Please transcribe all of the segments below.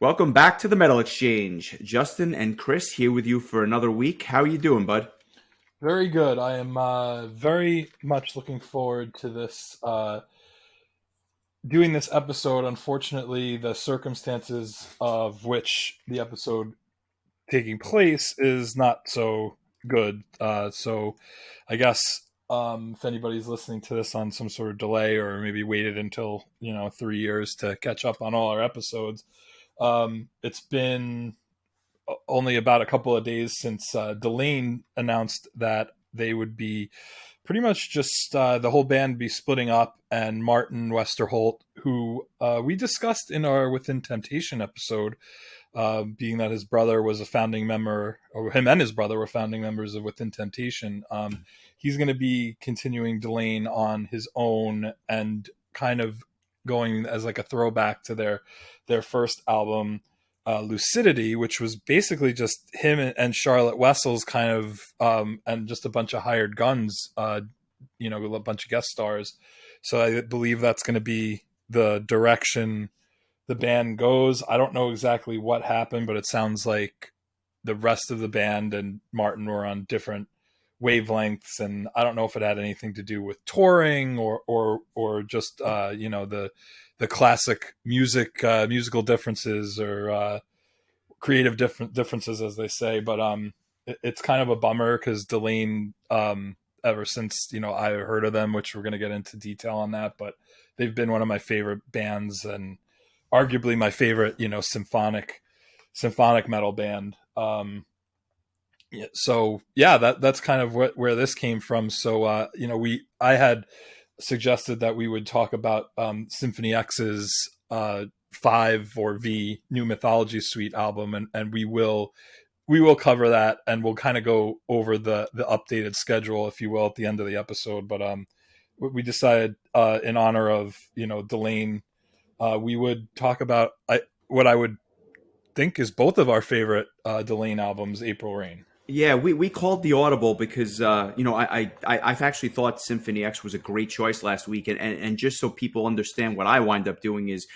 Welcome back to the Metal Exchange. Justin and Chris here with you for another week. How are you doing, bud? Very good. I am very much looking forward to doing this episode. Unfortunately, the circumstances of which the episode taking place is not so good. So I guess if anybody's listening to this on some sort of delay or maybe waited until 3 years to catch up on all our episodes, it's been only about a couple of days since Delain announced that they would be pretty much just the whole band be splitting up, and Martin Westerholt, who we discussed in our Within Temptation episode, being that his brother was a founding member, or him and his brother were founding members of Within Temptation. He's going to be continuing Delain on his own and kind of going as like a throwback to their first album, Lucidity, which was basically just him and Charlotte Wessels kind of, and just a bunch of hired guns, a bunch of guest stars. So I believe that's going to be the direction the band goes. I don't know exactly what happened, but it sounds like the rest of the band and Martin were on different wavelengths, and I don't know if it had anything to do with touring or just the classic musical differences or creative differences, as they say. But it's kind of a bummer because Delain, ever since I heard of them, which we're going to get into detail on that, but they've been one of my favorite bands and arguably my favorite symphonic metal band. Yeah, so yeah, that's kind of where this came from. So I had suggested that we would talk about Symphony X's 5 or V New Mythology Suite album, and we will cover that, and we'll kind of go over the updated schedule, if you will, at the end of the episode. But we decided, in honor of Delain, we would talk about what I would think is both of our favorite Delain albums, April Rain. Yeah, we called the audible because I've actually thought Symphony X was a great choice last week, and just so people understand what I wind up doing is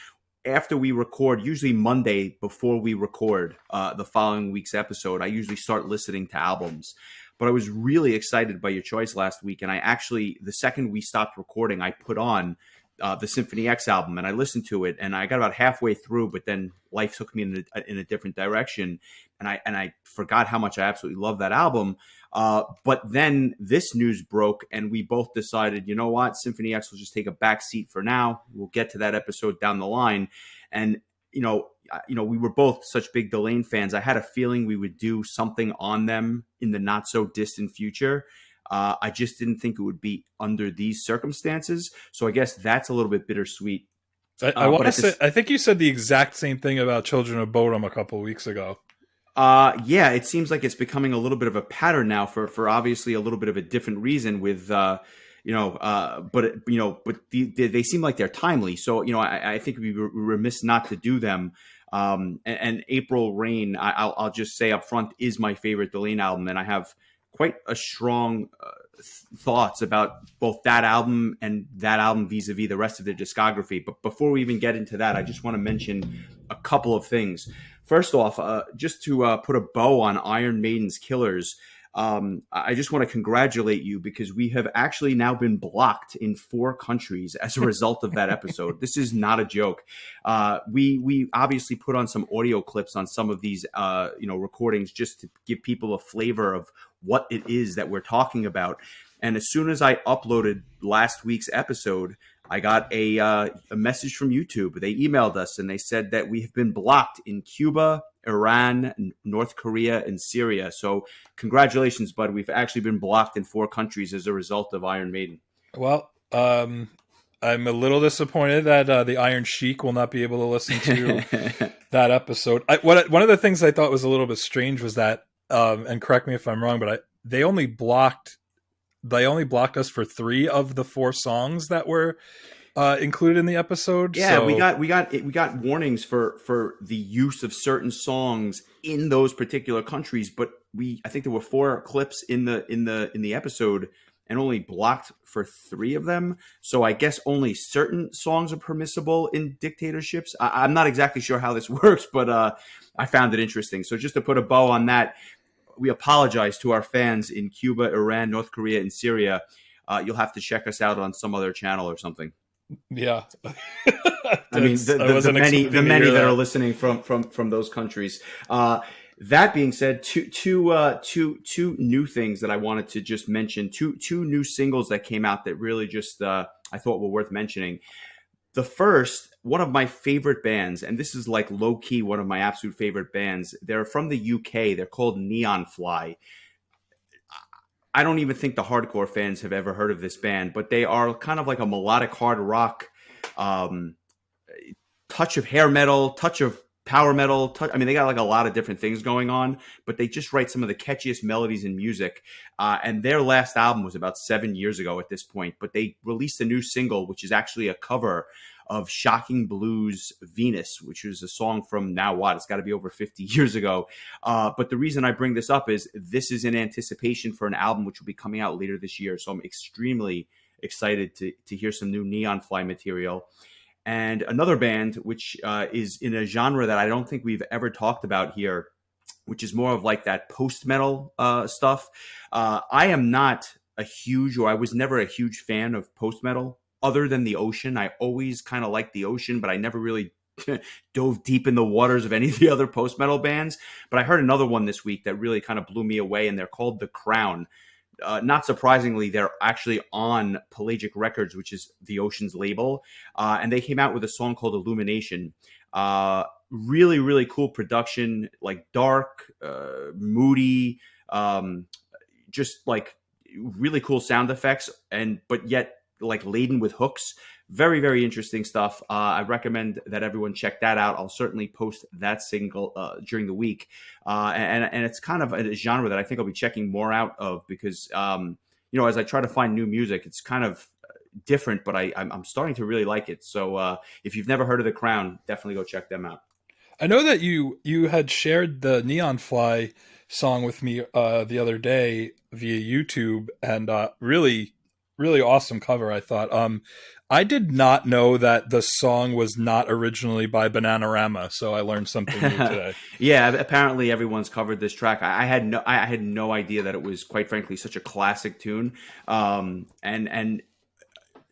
after we record, usually Monday before we record the following week's episode, I usually start listening to albums. But I was really excited by your choice last week, and I actually, the second we stopped recording, I put on the Symphony X album, and I listened to it, and I got about halfway through, but then life took me in a different direction, and I forgot how much I absolutely love that album. But then this news broke, and we both decided, you know what, Symphony X will just take a back seat for now. We'll get to that episode down the line, and we were both such big Delain fans. I had a feeling we would do something on them in the not so distant future. I just didn't think it would be under these circumstances. So I guess that's a little bit bittersweet. I want to say, I think you said the exact same thing about Children of Bodom a couple of weeks ago. Yeah, it seems like it's becoming a little bit of a pattern now for obviously a little bit of a different reason with, they seem like they're timely. So, I think we'd be remiss not to do them. And April Rain, I'll just say up front, is my favorite Delain album. And I have quite a strong thoughts about both that album and that album vis-a-vis the rest of their discography. But before we even get into that, I just want to mention a couple of things. First off, just to put a bow on Iron Maiden's Killers, I just want to congratulate you because we have actually now been blocked in 4 countries as a result of that episode. This is not a joke. We obviously put on some audio clips on some of these recordings just to give people a flavor of what it is that we're talking about. And as soon as I uploaded last week's episode, I got a message from YouTube. They emailed us and they said that we have been blocked in Cuba, Iran, North Korea, and Syria. So congratulations, bud. We've actually been blocked in 4 countries as a result of Iron Maiden. Well, I'm a little disappointed that the Iron Sheik will not be able to listen to that episode. One of the things I thought was a little bit strange was that, and correct me if I'm wrong, but they only blocked us for 3 of the 4 songs that were included in the episode. Yeah, so... we got warnings for the use of certain songs in those particular countries, but I think there were 4 clips in the episode and only blocked for 3 of them. So I guess only certain songs are permissible in dictatorships. I'm not exactly sure how this works, but I found it interesting. So just to put a bow on that, we apologize to our fans in Cuba, Iran, North Korea, and Syria. You'll have to check us out on some other channel or something. Yeah, I mean, I wasn't the expecting to many hear that are that. listening from those countries. That being said, two new things that I wanted to just mention. Two new singles that came out that really just I thought were worth mentioning. The first, one of my favorite bands, and this is like low key one of my absolute favorite bands. They're from the UK. They're called Neon Fly. I don't even think the hardcore fans have ever heard of this band, but they are kind of like a melodic hard rock. Um, Touch of hair metal, touch of power metal. I mean, they got like a lot of different things going on, but they just write some of the catchiest melodies in music. And their last album was about 7 years ago at this point, but they released a new single, which is actually a cover of Shocking Blues Venus, which was a song from now what? It's got to be over 50 years ago. But the reason I bring this up is this is in anticipation for an album which will be coming out later this year. So I'm extremely excited to hear some new Neon Fly material. And another band, which is in a genre that I don't think we've ever talked about here, which is more of like that post metal stuff. I am not a huge, or I was never a huge fan of post metal, other than the Ocean. I always kind of liked the Ocean, but I never really dove deep in the waters of any of the other post metal bands. But I heard another one this week that really kind of blew me away, and they're called The Crown. Not surprisingly, they're actually on Pelagic Records, which is the Ocean's label, and they came out with a song called Illumination. Really, really cool production, like dark, moody, just like really cool sound effects, and but yet like laden with hooks. Very, very interesting stuff. I recommend that everyone check that out. I'll certainly post that single during the week, and it's kind of a genre that I think I'll be checking more out of because as I try to find new music, it's kind of different, but I'm starting to really like it. So if you've never heard of The Crown, definitely go check them out. I know that you had shared the Neon Fly song with me the other day via YouTube, and really awesome cover. I thought. I did not know that the song was not originally by Bananarama, so I learned something new today. Yeah, apparently everyone's covered this track. I had no idea that it was, quite frankly, such a classic tune. And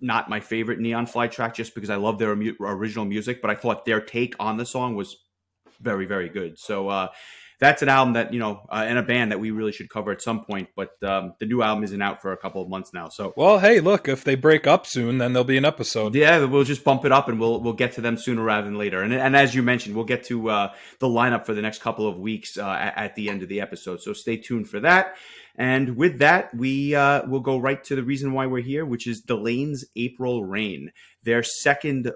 not my favorite Neon Fly track just because I love their original music, but I thought their take on the song was very, very good. So that's an album that, and a band that we really should cover at some point. But the new album isn't out for a couple of months now. So Well, hey, look, if they break up soon, then there'll be an episode. yeah, we'll just bump it up and we'll get to them sooner rather than later. And as you mentioned, we'll get to the lineup for the next couple of weeks at the end of the episode. So stay tuned for that. And with that, we will go right to the reason why we're here, which is Delain's April Rain, their second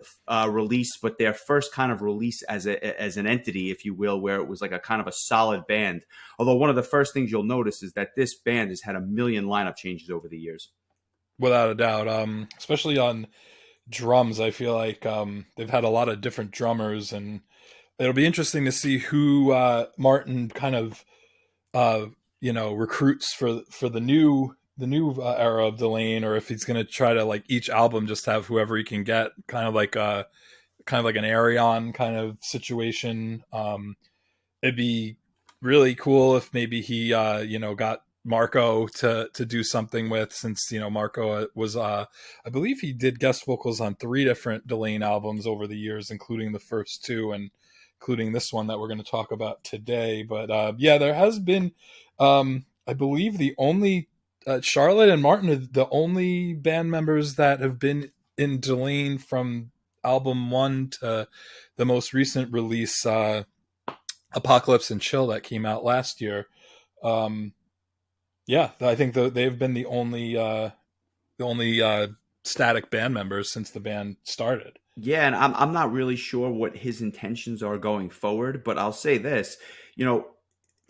release, but their first kind of release as an entity, if you will, where it was like a kind of a solid band. Although one of the first things you'll notice is that this band has had a million lineup changes over the years. Without a doubt. Especially on drums, I feel like they've had a lot of different drummers, and it'll be interesting to see who Martin kind of recruits for the new era of Delain, or if he's going to try to like each album just have whoever he can get, kind of like an Arion kind of situation. It'd be really cool if maybe he got Marco to do something with, since Marco was I believe he did guest vocals on 3 different Delain albums over the years, including the first 2 and including this one that we're going to talk about today. But yeah, there has been I believe the only Charlotte and Martin are the only band members that have been in Delain from album 1 to the most recent release, Apocalypse and Chill, that came out last year. Um, yeah, I think they've been the only static band members since the band started. Yeah, and I'm not really sure what his intentions are going forward, but I'll say this, you know,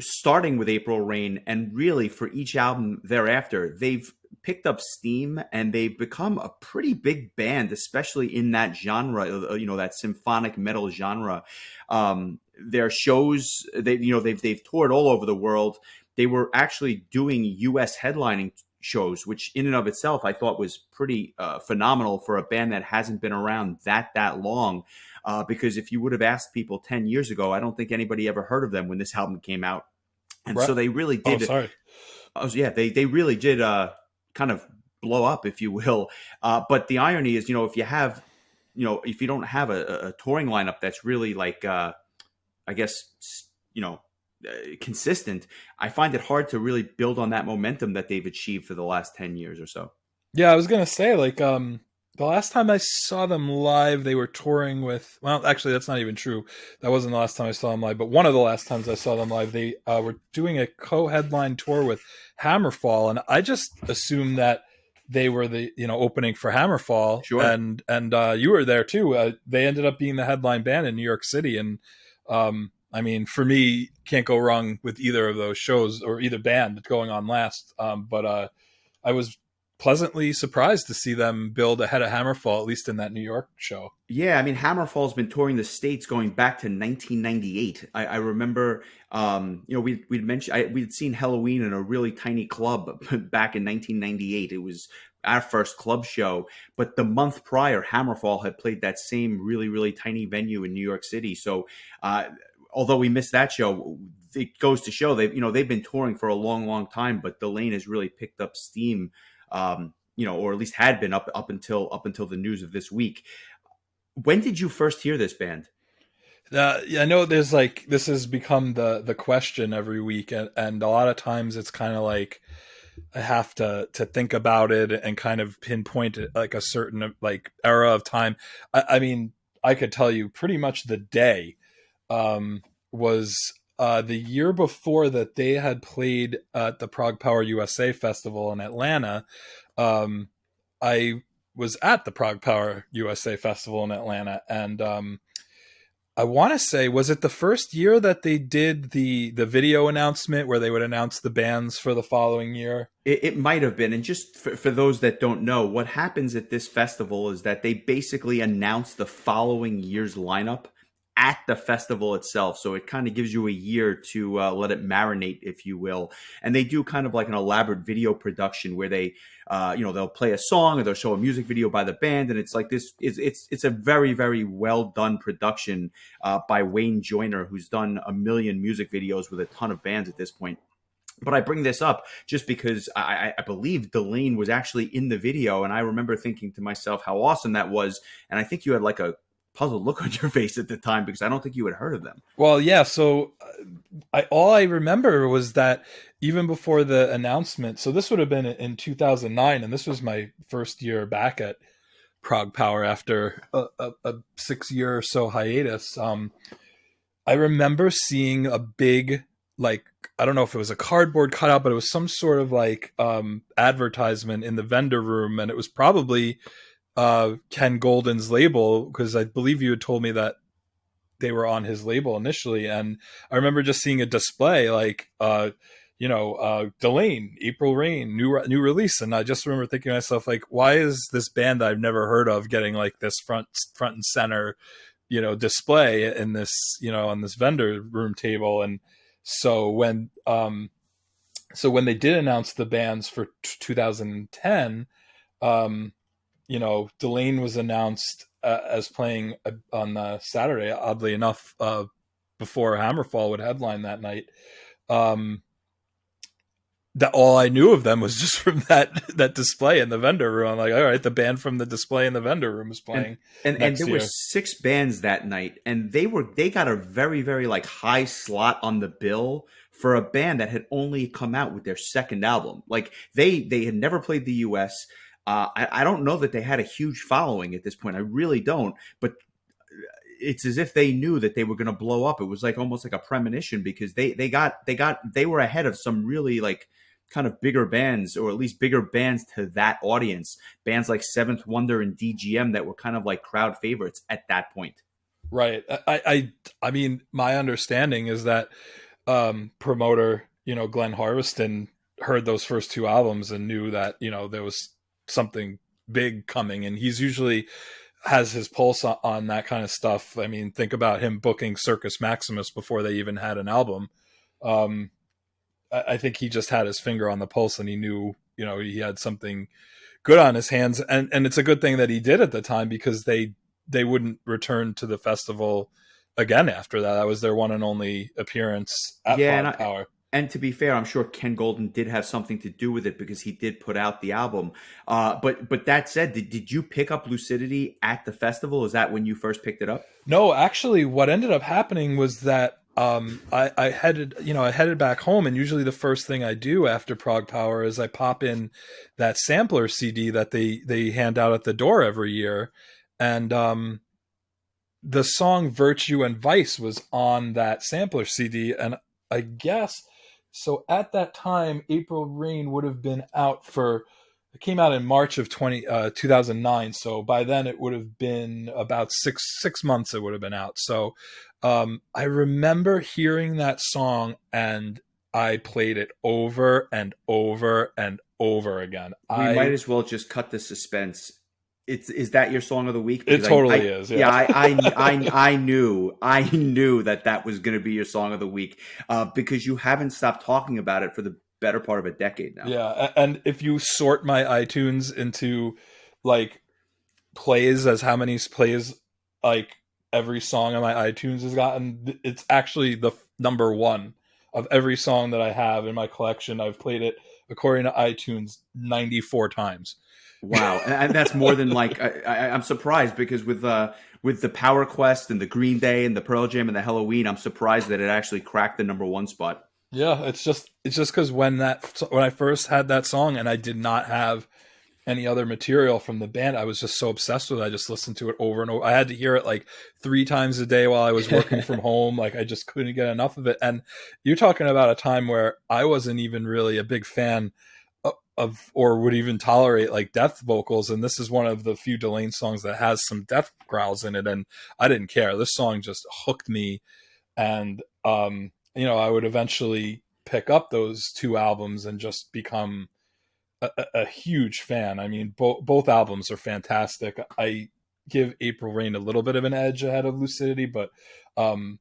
starting with April Rain and really for each album thereafter, they've picked up steam and they've become a pretty big band, especially in that genre, that symphonic metal genre. Their shows, they've toured all over the world. They were actually doing U.S. headlining shows, which in and of itself I thought was pretty phenomenal for a band that hasn't been around that long. Because if you would have asked people 10 years ago, I don't think anybody ever heard of them when this album came out. And Right. so they really Oh, did. sorry. Yeah, they really did kind of blow up, if you will. But the irony is, if you have, if you don't have a touring lineup that's really like, I guess, you know, consistent, I find it hard to really build on that momentum that they've achieved for the last 10 years or so. Yeah, I was gonna say like the last time I saw them live, they were touring with. Well, actually, that's not even true. That wasn't the last time I saw them live, but one of the last times I saw them live, they were doing a co-headline tour with Hammerfall, and I just assumed that they were the opening for Hammerfall, Sure. and you were there too. They ended up being the headline band in New York City, and I mean, for me, can't go wrong with either of those shows or either band going on last. But I was pleasantly surprised to see them build ahead of Hammerfall, at least in that New York show. Yeah, I mean, Hammerfall's been touring the states going back to 1998. I remember, we'd mentioned we'd seen Halloween in a really tiny club back in 1998. It was our first club show, but the month prior, Hammerfall had played that same really really tiny venue in New York City. So, although we missed that show, it goes to show they've been touring for a long time. But Delain has really picked up steam. Or at least had been up until the news of this week. When did you first hear this band? Yeah, I know there's like this has become the question every week, and a lot of times it's kind of like I have to think about it and kind of pinpoint it, like a certain like era of time. I mean, I could tell you pretty much the day was the year before that they had played at the Prague Power USA Festival in Atlanta. I was at the Prague Power USA Festival in Atlanta, and I want to say, was it the first year that they did the video announcement where they would announce the bands for the following year? It might have been. And just for those that don't know, what happens at this festival is that they basically announce the following year's lineup at the festival itself. So it kind of gives you a year to let it marinate, if you will. And they do kind of like an elaborate video production where they, they'll play a song or they'll show a music video by the band. And it's like this is it's a very, very well done production by Wayne Joyner, who's done a million music videos with a ton of bands at this point. But I bring this up just because I believe Delain was actually in the video, and I remember thinking to myself how awesome that was. And I think you had like a puzzled look on your face at the time because I don't think you had heard of them. Well, yeah. So, all I remember was that even before the announcement. So this would have been in 2009, and this was my first year back at Prague Power after a 6 year or so hiatus. I remember seeing a big, like, I don't know if it was a cardboard cutout, but it was some sort of like advertisement in the vendor room, and it was probably Ken Golden's label, because I believe you had told me that they were on his label initially. And I remember just seeing a display like Delain, April Rain, new release, and I just remember thinking to myself, like, why is this band that I've never heard of getting like this front and center display in this on this vendor room table? And so when they did announce the bands for 2010, Delain was announced as playing on Saturday, oddly enough, before Hammerfall would headline that night. That all I knew of them was just from that display in the vendor room. I'm like, all right, the band from the display in the vendor room is playing and there year. were 6 bands that night, and they got a very very like high slot on the bill for a band that had only come out with their second album. Like they had never played the U.S. I don't know that they had a huge following at this point. I really don't. But it's as if they knew that they were going to blow up. It was like almost like a premonition because they were ahead of some really like kind of bigger bands, or at least bigger bands to that audience. Bands like Seventh Wonder and DGM that were kind of like crowd favorites at that point. Right. I mean, my understanding is that promoter, Glenn Harveston heard those first 2 albums and knew that, there was something big coming, and he's usually has his pulse on that kind of stuff. I mean, think about him booking Circus Maximus before they even had an album. I think he just had his finger on the pulse, and he knew he had something good on his hands, and it's a good thing that he did at the time, because they wouldn't return to the festival again after that. That was their one and only appearance at Yeah, Prog Power. and to be fair, I'm sure Ken Golden did have something to do with it because he did put out the album. But that said, did you pick up Lucidity at the festival? Is that when you first picked it up? No, actually, what ended up happening was that I headed back home, and usually the first thing I do after Prog Power is I pop in that sampler CD that they hand out at the door every year, and the song "Virtue and Vice" was on that sampler CD, and I guess so. At that time, April Rain would have been out for. It came out in March of 2009. So by then it would have been about six months. It would have been out. So I remember hearing that song, and I played it over and over and over again. We might as well just cut the suspense. Is that your song of the week? It Because totally is. yeah, Yeah. I knew that was going to be your song of the week, because you haven't stopped talking about it for the better part of a decade now. Yeah, and if you sort my iTunes into like plays as how many plays like every song on my iTunes has gotten, it's actually the number one of every song that I have in my collection. I've played it according to iTunes 94 times. Wow, and that's more than like I'm surprised because with the Power Quest and the Green Day and the Pearl Jam and the Halloween, I'm surprised that it actually cracked the number one spot. Yeah, it's just because when I first had that song and I did not have any other material from the band, I was just so obsessed with it. I just listened to it over and over. I had to hear it like 3 times a day while I was working from home. Like, I just couldn't get enough of it. And you're talking about a time where I wasn't even really a big fan of or would even tolerate like death vocals. And this is one of the few Delain songs that has some death growls in it. And I didn't care. This song just hooked me. And, I would eventually pick up those 2 albums and just become a huge fan. I mean, both albums are fantastic. I give April Rain a little bit of an edge ahead of Lucidity, but um,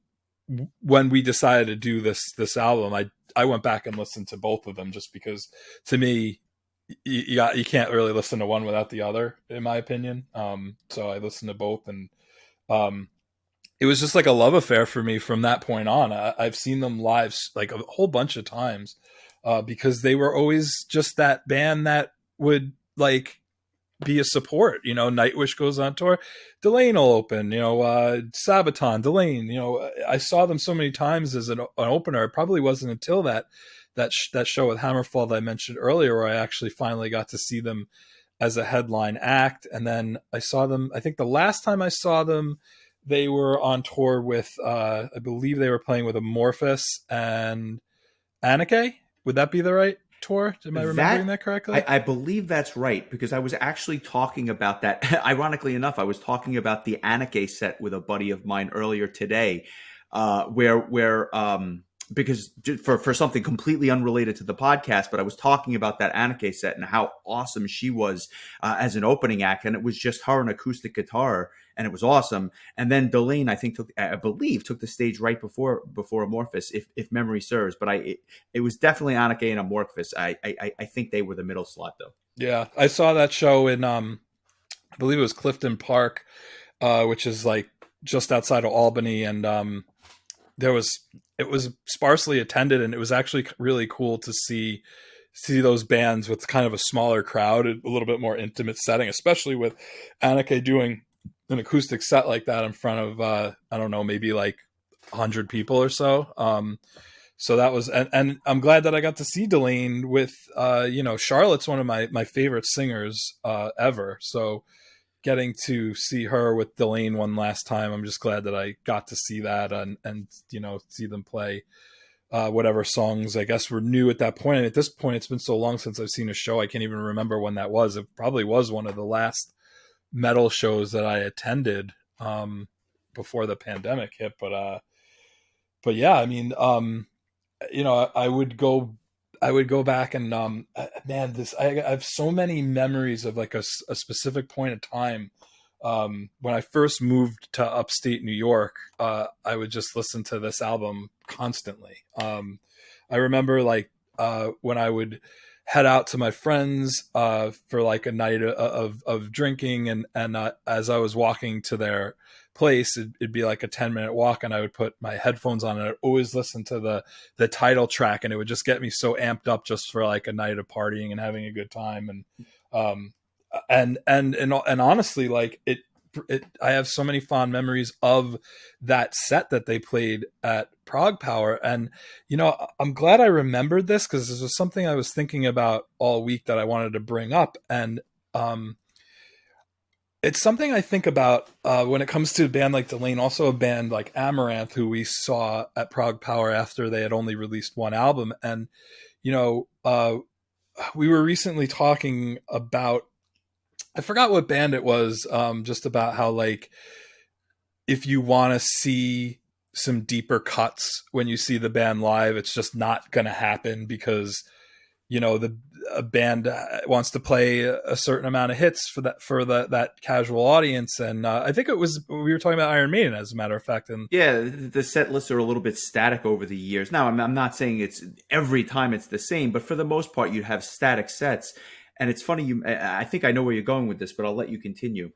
when we decided to do this album, I went back and listened to both of them, just because to me you can't really listen to one without the other, in my opinion. So I listened to both, and um, it was just like a love affair for me from that point on. I've seen them live like a whole bunch of times, because they were always just that band that would like be a support. Nightwish goes on tour, Delain will open. Sabaton, Delain. I saw them so many times as an opener. It probably wasn't until that show with Hammerfall that I mentioned earlier where I actually finally got to see them as a headline act. And then I saw them. I think the last time I saw them, they were on tour with, I believe they were playing with Amorphous and Anarchy. Would that be the right tour? Am I remembering that correctly? I believe that's right because I was actually talking about that. Ironically enough, I was talking about the Anake set with a buddy of mine earlier today, where because for something completely unrelated to the podcast, but I was talking about that Anake set and how awesome she was as an opening act, and it was just her and acoustic guitar, and it was awesome. And then Delain, I believe, took the stage right before Amorphous, if memory serves. But it was definitely Anake and Amorphous. I think they were the middle slot though. Yeah, I saw that show in I believe it was Clifton Park, which is like just outside of Albany, and it was sparsely attended, and it was actually really cool to see those bands with kind of a smaller crowd, a little bit more intimate setting, especially with Anake doing an acoustic set like that in front of I don't know, maybe like 100 people or so. So that was, and I'm glad that I got to see Delain with Charlotte's one of my favorite singers ever. So getting to see her with Delain one last time, I'm just glad that I got to see that and see them play whatever songs I guess were new at that point. And at this point, it's been so long since I've seen a show, I can't even remember when that was. It probably was one of the last metal shows that I attended before the pandemic hit. But yeah, I mean, I would go back and man, I have so many memories of like a specific point of time. When I first moved to upstate New York, I would just listen to this album constantly. I remember like when I would head out to my friends for like a night of drinking, and as I was walking to their place, it'd be like a 10-minute walk, and I would put my headphones on and I'd always listen to the title track, and it would just get me so amped up just for like a night of partying and having a good time. Um and honestly, like I have so many fond memories of that set that they played at Prague Power. And, I'm glad I remembered this, because this was something I was thinking about all week that I wanted to bring up. And um, it's something I think about when it comes to a band like Delain, also a band like Amaranth, who we saw at Prague Power after they had only released one album. And, you know, uh, we were recently talking about, I forgot what band it was, just about how, like, if you want to see some deeper cuts when you see the band live, it's just not going to happen, because the a band wants to play a certain amount of hits for that casual audience. And I think it was, we were talking about Iron Maiden, as a matter of fact. And Yeah, the set lists are a little bit static over the years. Now, I'm not saying it's every time it's the same, but for the most part, you have static sets. And it's funny, I think I know where you're going with this, but I'll let you continue.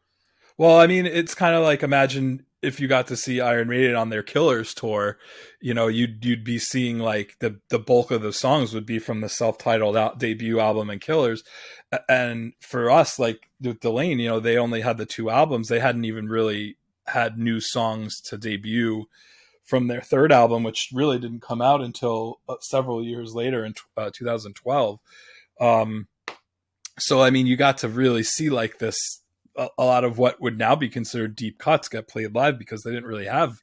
well, I mean, it's kind of like, imagine if you got to see Iron Maiden on their Killers tour. You'd be seeing like the bulk of the songs would be from the self-titled debut album and Killers. And for us, like with Delain, they only had the two albums. They hadn't even really had new songs to debut from their third album, which really didn't come out until several years later in 2012. Um, so I mean, you got to really see like this, a lot of what would now be considered deep cuts get played live, because they didn't really have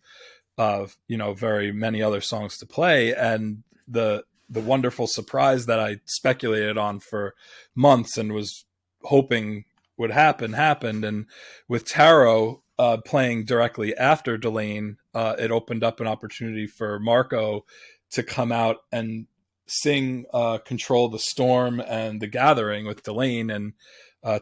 very many other songs to play. And the wonderful surprise that I speculated on for months and was hoping would happen happened. And with Taro playing directly after Delain, it opened up an opportunity for Marco to come out and sing Control the Storm and The Gathering with Delain. And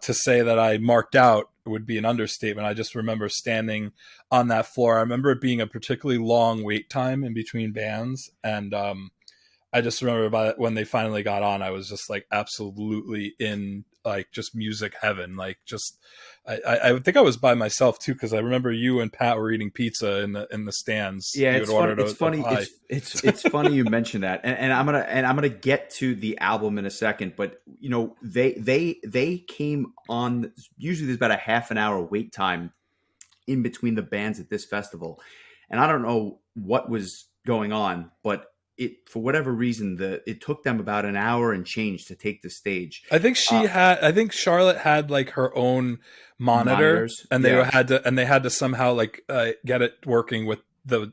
to say that I marked out would be an understatement. I just remember standing on that floor. I remember it being a particularly long wait time in between bands. And I just remember when they finally got on, I was just like absolutely in like just music heaven. Like just, I think I was by myself too, because I remember you and Pat were eating pizza in the stands. Yeah, You had it's funny. ordered It's a funny. pie. It's funny you mentioned that, and I'm gonna get to the album in a second. But they came on. Usually, there's about a half an hour wait time in between the bands at this festival, and I don't know what was going on, but it for whatever reason it took them about an hour and change to take the stage. Uh, I think Charlotte had like her own monitor, Monitors, and yeah. they had to somehow like get it working with the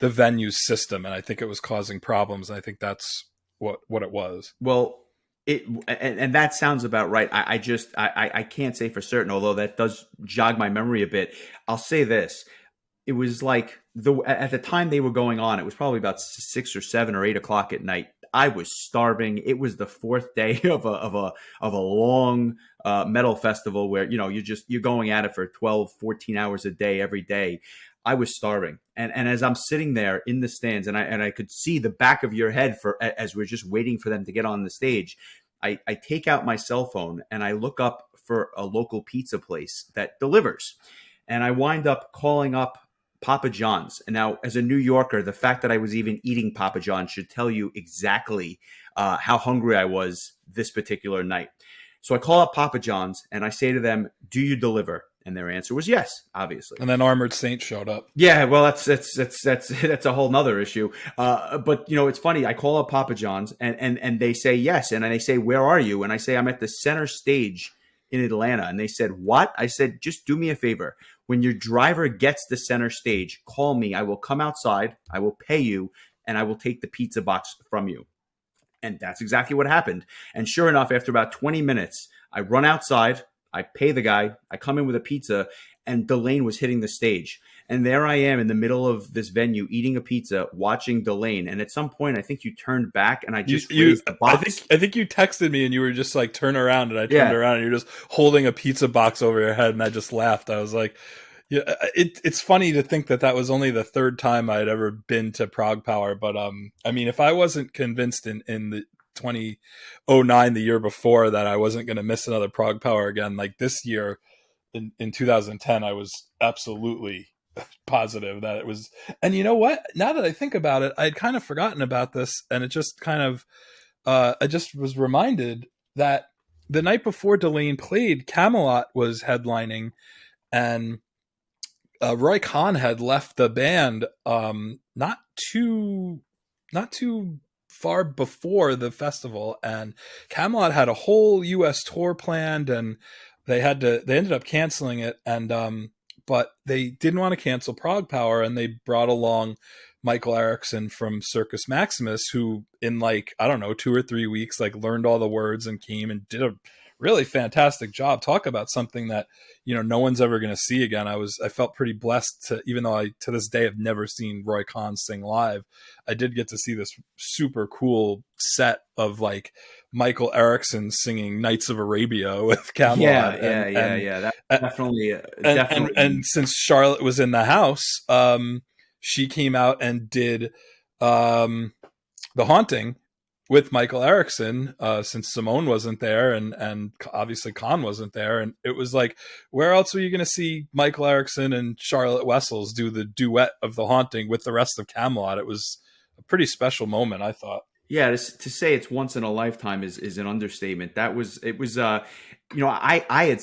venue system. And I think it was causing problems. And I think that's what it was. Well, and that sounds about right. I can't say for certain, although that does jog my memory a bit. I'll say this: it was like at the time they were going on, it was probably about 6 or 7 or 8 o'clock at night. I was starving. It was the fourth day of a long metal festival where you're going at it for 12, 14 hours a day every day. I was starving, and as I'm sitting there in the stands, and I could see the back of your head as we're just waiting for them to get on the stage. I take out my cell phone and I look up for a local pizza place that delivers, and I wind up calling up Papa John's. And now, as a New Yorker, the fact that I was even eating Papa John's should tell you exactly how hungry I was this particular night. So I call up Papa John's and I say to them, "Do you deliver?" And their answer was yes, obviously. And then Armored Saint showed up. Yeah, well, that's a whole nother issue. But it's funny. I call up Papa John's and they say yes, and they say, "Where are you?" And I say, "I'm at the center stage in Atlanta." And they said, "What?" I said, "Just do me a favor. When your driver gets the center stage, call me. I will come outside. I will pay you, and I will take the pizza box from you." And that's exactly what happened. And sure enough, after about 20 minutes, I run outside, I pay the guy, I come in with a pizza, and Delain was hitting the stage. And there I am in the middle of this venue eating a pizza, watching Delain. And at some point, I think you turned back and I just raised the box. I think you texted me and you were just like, "Turn around," and I turned Yeah. around and you're just holding a pizza box over your head, and I just laughed. I was like, yeah, it's funny to think that was only the third time I'd ever been to Prague Power. But I mean, if I wasn't convinced in the 2009, the year before, that I wasn't going to miss another Prog Power again. Like this year in 2010, I was absolutely positive that it was. And you know what? Now that I think about it, I had kind of forgotten about this, and it just kind of I just was reminded that the night before Delain played, Camelot was headlining, and Roy Khan had left the band too not too far before the festival, and Camelot had a whole U.S. tour planned, and they ended up canceling it, and but they didn't want to cancel Prague Power, and they brought along Michael Erickson from Circus Maximus, who in like, I don't know, 2 or 3 weeks, like learned all the words and came and did a really fantastic job. Talk about something that, no one's ever going to see again. I felt pretty blessed to, even though I, to this day, have never seen Roy Khan sing live. I did get to see this super cool set of like Michael Erickson singing Knights of Arabia with Yeah, Camelot. yeah, yeah, And, yeah. That's definitely, and definitely. since Charlotte was in the house, she came out and did The Haunting with Michael Erickson, since Simone wasn't there, and obviously Khan wasn't there, and it was like, where else were you going to see Michael Erickson and Charlotte Wessels do the duet of The Haunting with the rest of Camelot? It was a pretty special moment, I thought. Yeah, to say it's once in a lifetime is an understatement. It was I had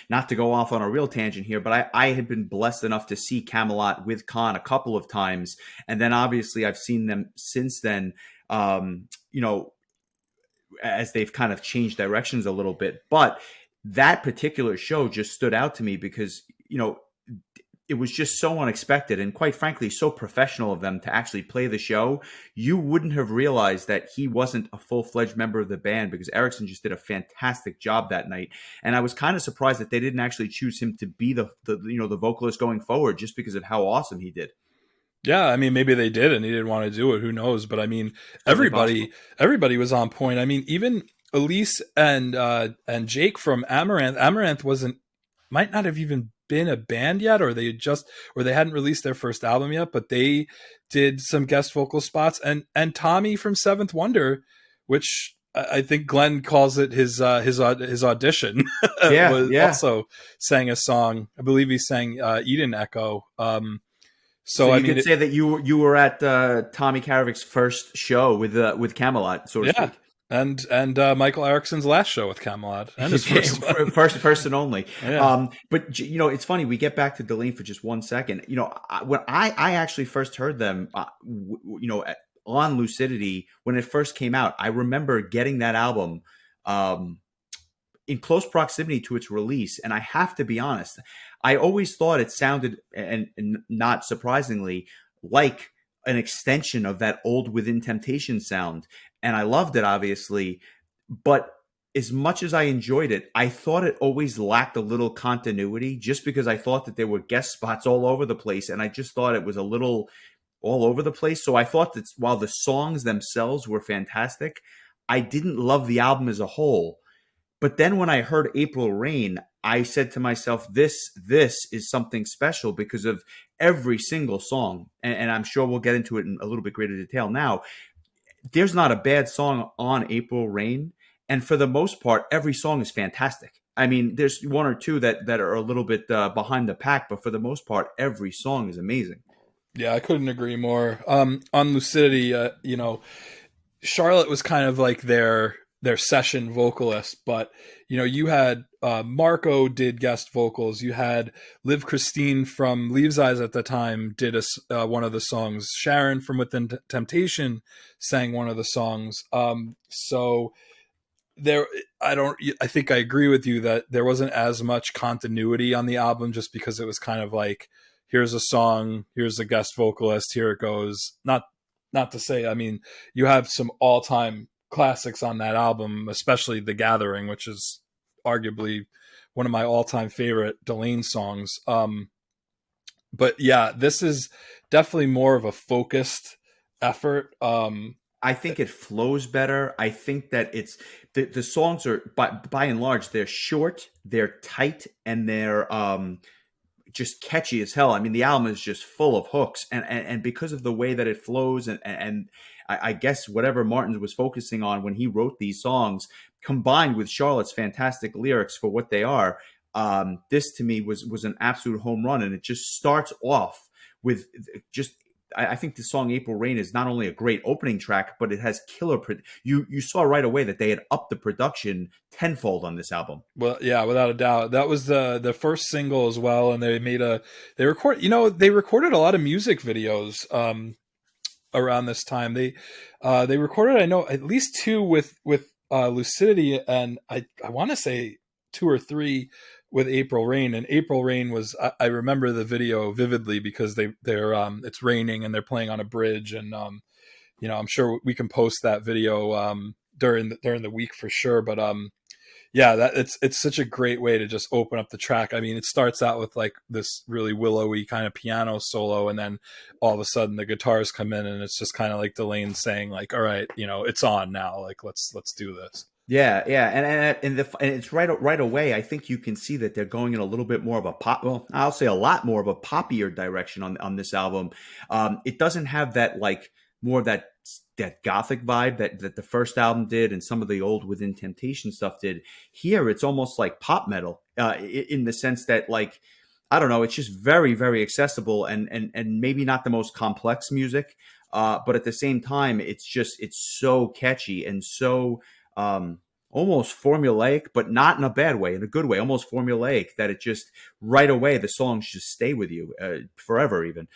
not to go off on a real tangent here, but I had been blessed enough to see Camelot with Khan a couple of times, and then obviously I've seen them since then. Um, you know, as they've kind of changed directions a little bit, but that particular show just stood out to me because it was just so unexpected and quite frankly so professional of them to actually play the show. You wouldn't have realized that he wasn't a full-fledged member of the band because Erickson just did a fantastic job that night. And I was kind of surprised that they didn't actually choose him to be the vocalist going forward just because of how awesome he did. Yeah, I mean, maybe they did and he didn't want to do it. Who knows? But I mean, Certainly possible. everybody was on point. I mean, even Elise and Jake from Amaranth. Amaranth wasn't might not have even been a band yet, or they hadn't released their first album yet, but they did some guest vocal spots. And Tommy from Seventh Wonder, which I think Glenn calls it his audition, Yeah, was yeah. also sang a song. I believe he sang Eden Echo. So So I you mean, could say that you were at Tommy Karavic's first show with Camelot, so to yeah, speak. and Michael Erickson's last show with Camelot and his first one. first and only. Yeah, But it's funny. We get back to Delain for just 1 second. When I actually first heard them, on Lucidity when it first came out, I remember getting that album. In close proximity to its release. And I have to be honest, I always thought it sounded, and not surprisingly, like an extension of that old Within Temptation sound. And I loved it, obviously. But as much as I enjoyed it, I thought it always lacked a little continuity just because I thought that there were guest spots all over the place. And I just thought it was a little all over the place. So I thought that while the songs themselves were fantastic, I didn't love the album as a whole. But then when I heard April Rain, I said to myself, this is something special because of every single song. And I'm sure we'll get into it in a little bit greater detail now. There's not a bad song on April Rain. And for the most part, every song is fantastic. I mean, there's one or two that are a little bit behind the pack, but for the most part, every song is amazing. yeah, I couldn't agree more. On Lucidity, Charlotte was kind of like their session vocalist, but you had Marco did guest vocals. You had Liv Christine from Leaves Eyes at the time did one of the songs. Sharon from Within Temptation sang one of the songs. So there, I think I agree with you that there wasn't as much continuity on the album just because it was kind of like, here's a song, here's a guest vocalist, here it goes. Not to say, I mean, you have some all-time classics on that album, especially The Gathering, which is arguably one of my all-time favorite Delain songs. But yeah, this is definitely more of a focused effort. I think it flows better. I think that the songs are by and large they're short, they're tight, and they're just catchy as hell. I mean, the album is just full of hooks, and because of the way that it flows, and I guess whatever Martin was focusing on when he wrote these songs, combined with Charlotte's fantastic lyrics for what they are, this to me was an absolute home run, and it just starts off with just. I think the song "April Rain" is not only a great opening track, but it has killer. You saw right away that they had upped the production tenfold on this album. Well, yeah, without a doubt. That was the first single as well, and they recorded a lot of music videos around this time. They recorded, I know, at least two with Lucidity, and I want to say two or three with April Rain. And April Rain was, I remember the video vividly because they're it's raining and they're playing on a bridge, and I'm sure we can post that video during the week for sure. But yeah, that it's such a great way to just open up the track. I mean, it starts out with like this really willowy kind of piano solo, and then all of a sudden the guitars come in, and it's just kind of like Delain saying like, "All right, it's on now. Like let's do this." Yeah, yeah, and it's right away. I think you can see that they're going in a little bit more of a pop. Well, I'll say a lot more of a poppier direction on this album. It doesn't have that like more of that gothic vibe that the first album did, and some of the old Within Temptation stuff did. Here, it's almost like pop metal in the sense that like I don't know, it's just very very accessible and maybe not the most complex music, but at the same time, it's so catchy and so almost formulaic, but not in a bad way, in a good way, almost formulaic that it just right away the songs just stay with you forever. Even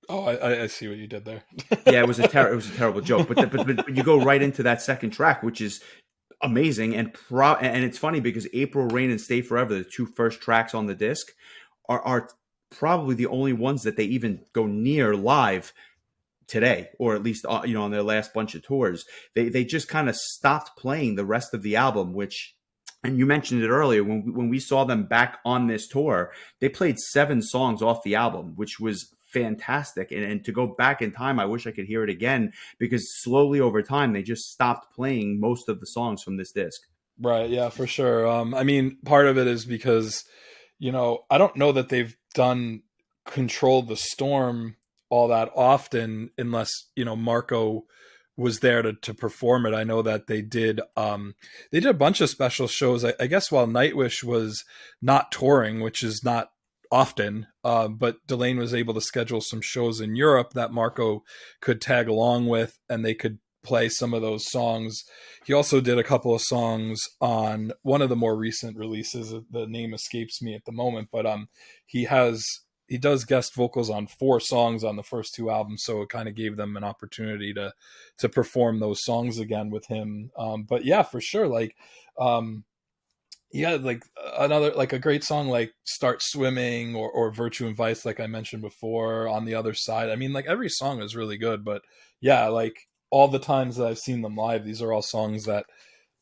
Oh, I see what you did there. yeah, it was a terrible joke, but you go right into that second track, which is amazing and it's funny because April Rain and Stay Forever, the two first tracks on the disc, are probably the only ones that they even go near live today, or at least on their last bunch of tours. They just kind of stopped playing the rest of the album, which, and you mentioned it earlier, when we saw them back on this tour, they played 7 songs off the album, which was fantastic. And to go back in time, I wish I could hear it again, because slowly over time they just stopped playing most of the songs from this disc. Right, yeah, for sure. I mean, part of it is because, I don't know that they've done Control the Storm all that often unless, Marco was there to perform it. I know that they did a bunch of special shows, I guess while Nightwish was not touring, which is not often, but Delain was able to schedule some shows in Europe that Marco could tag along with, and they could play some of those songs. He also did a couple of songs on one of the more recent releases. The name escapes me at the moment, but he does guest vocals on 4 songs on the first 2 albums, so it kind of gave them an opportunity to perform those songs again with him. But yeah, for sure, like yeah, like another, like a great song like Start Swimming or Virtue and Vice, like I mentioned before, On the Other Side. I mean, like every song is really good, but yeah, like all the times that I've seen them live, these are all songs that